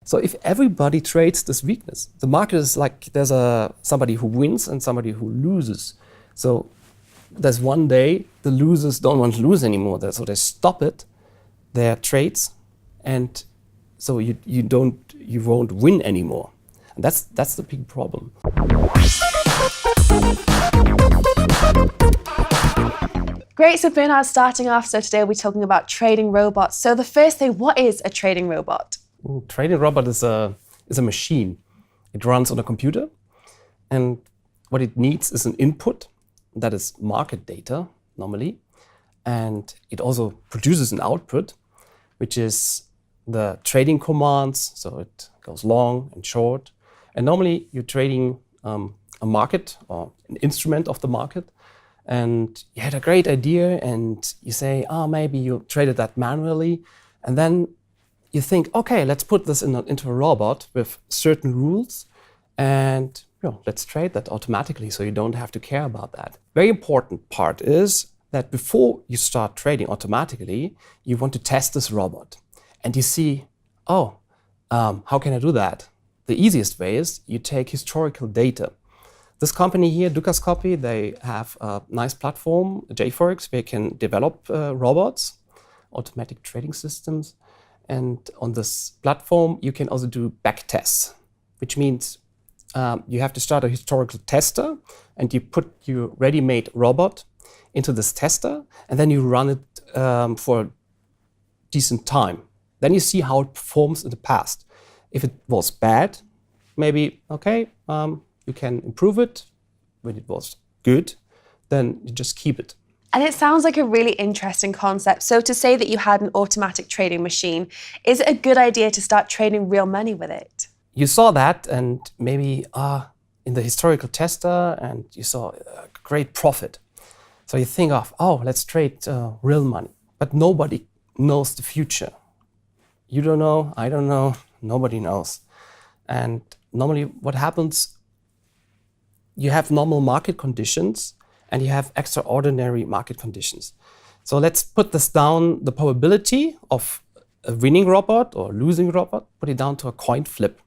So if everybody trades this weakness, the market is like there's somebody who wins and somebody who loses. So there's one day the losers don't want to lose anymore, so they stop their trades, and so you won't win anymore. And that's the big problem. Great, so Bernhard, starting off, so today we're talking about trading robots. So the first thing, what is a trading robot? Trading robot is a machine. It runs on a computer, and what it needs is an input that is market data normally, and it also produces an output, which is the trading commands. So it goes long and short, and normally you're trading a market or an instrument of the market, and you had a great idea and you say, maybe you traded that manually, and then you think, okay, let's put this into a robot with certain rules, and let's trade that automatically, so you don't have to care about that. Very important part is that before you start trading automatically, you want to test this robot, and you see, how can I do that? The easiest way is you take historical data. This company here, Dukascopy, they have a nice platform, JForex, where you can develop robots, automatic trading systems. And on this platform, you can also do back tests, which means you have to start a historical tester, and you put your ready-made robot into this tester, and then you run it for a decent time. Then you see how it performs in the past. If it was bad, maybe, okay, you can improve it. When it was good, then you just keep it. And it sounds like a really interesting concept. So to say that you had an automatic trading machine, is it a good idea to start trading real money with it? You saw that, and maybe in the historical tester, and you saw a great profit. So you think of, let's trade real money. But nobody knows the future. You don't know, I don't know, nobody knows. And normally what happens, you have normal market conditions and you have extraordinary market conditions. So let's put this down, the probability of a winning robot or losing robot, put it down to a coin flip.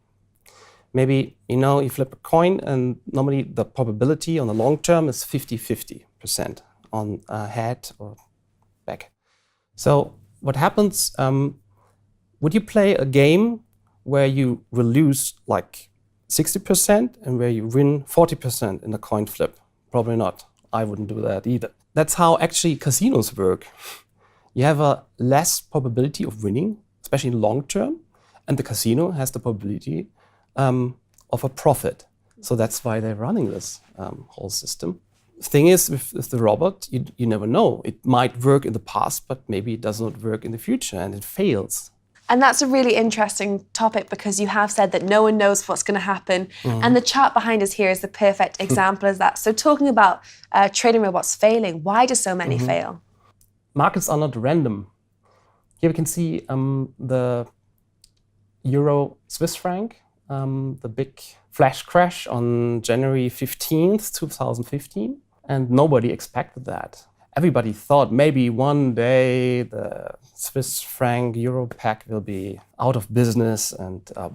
Maybe, you flip a coin, and normally the probability on the long term is 50-50% on head or back. So what happens, would you play a game where you will lose like 60% and where you win 40% in a coin flip? Probably not. I wouldn't do that either. That's how actually casinos work. You have a less probability of winning, especially in long term, and the casino has the probability of a profit. So that's why they're running this whole system. Thing is, with the robot, you never know. It might work in the past, but maybe it does not work in the future, and it fails. And that's a really interesting topic, because you have said that no one knows what's going to happen. Mm-hmm. And the chart behind us here is the perfect example of that. So talking about trading robots failing, why do so many fail? Markets are not random. Here we can see the Euro Swiss franc, the big flash crash on January 15th, 2015. And nobody expected that. Everybody thought maybe one day the Swiss franc Euro pack will be out of business,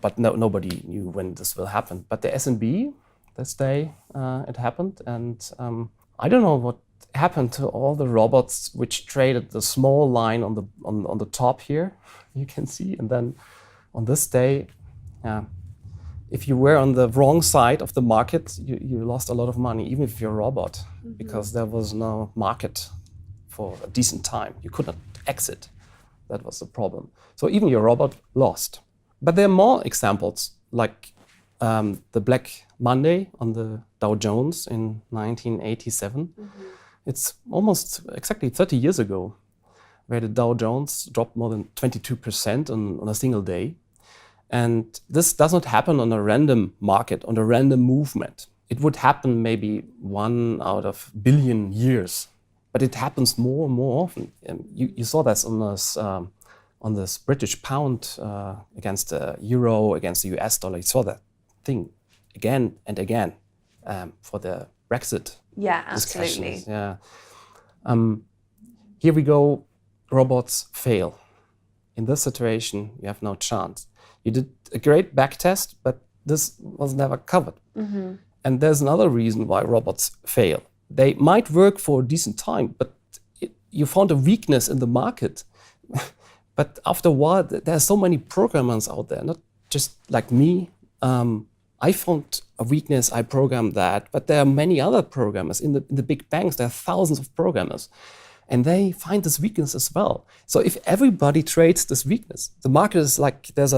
but nobody knew when this will happen. But the S&B, this day it happened, and I don't know what happened to all the robots which traded the small line on the top here, you can see, and then on this day, if you were on the wrong side of the market, you lost a lot of money, even if you're a robot, because there was no market for a decent time. You could not exit. That was the problem. So even your robot lost. But there are more examples, like the Black Monday on the Dow Jones in 1987. It's almost exactly 30 years ago, where the Dow Jones dropped more than 22% on a single day. And this does not happen on a random market, on a random movement. It would happen maybe 1 out of a billion years, but it happens more and more often. You saw this on this British pound against the euro, against the US dollar. You saw that thing again and again for the Brexit absolutely. discussions. Yeah. Here we go, robots fail. In this situation, you have no chance. You did a great back test, but this was never covered. And there's another reason why robots fail. They might work for a decent time, but you found a weakness in the market. But after a while, there are so many programmers out there, not just like me. I found a weakness, I programmed that, but there are many other programmers. In the big banks, there are thousands of programmers, and they find this weakness as well. So if everybody trades this weakness, the market is like there's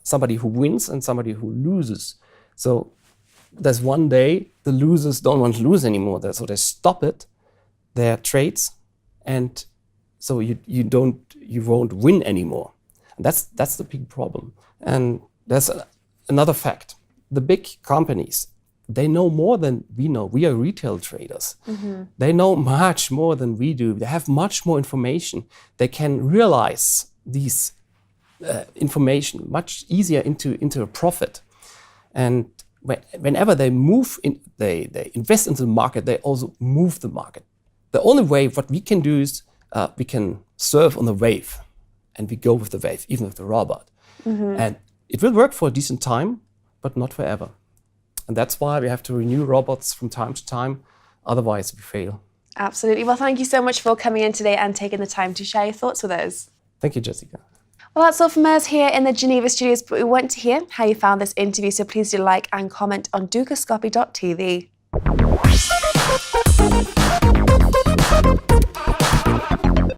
somebody who wins and somebody who loses. So there's one day the losers don't want to lose anymore, so they stop their trades, and so you won't win anymore. And that's the big problem. And there's another fact. The big companies, they know more than we know. We are retail traders. They know much more than we do. They have much more information. They can realize these information much easier into a profit. And whenever they move in, they invest into the market, they also move the market. The only way what we can do is we can surf on the wave, and we go with the wave, even with the robot. And it will work for a decent time, but not forever. And that's why we have to renew robots from time to time, otherwise we fail. Absolutely. Well, thank you so much for coming in today and taking the time to share your thoughts with us. Thank you, Jessica. Well, that's all from us here in the Geneva studios, but we want to hear how you found this interview, so please do like and comment on dukascopy.tv.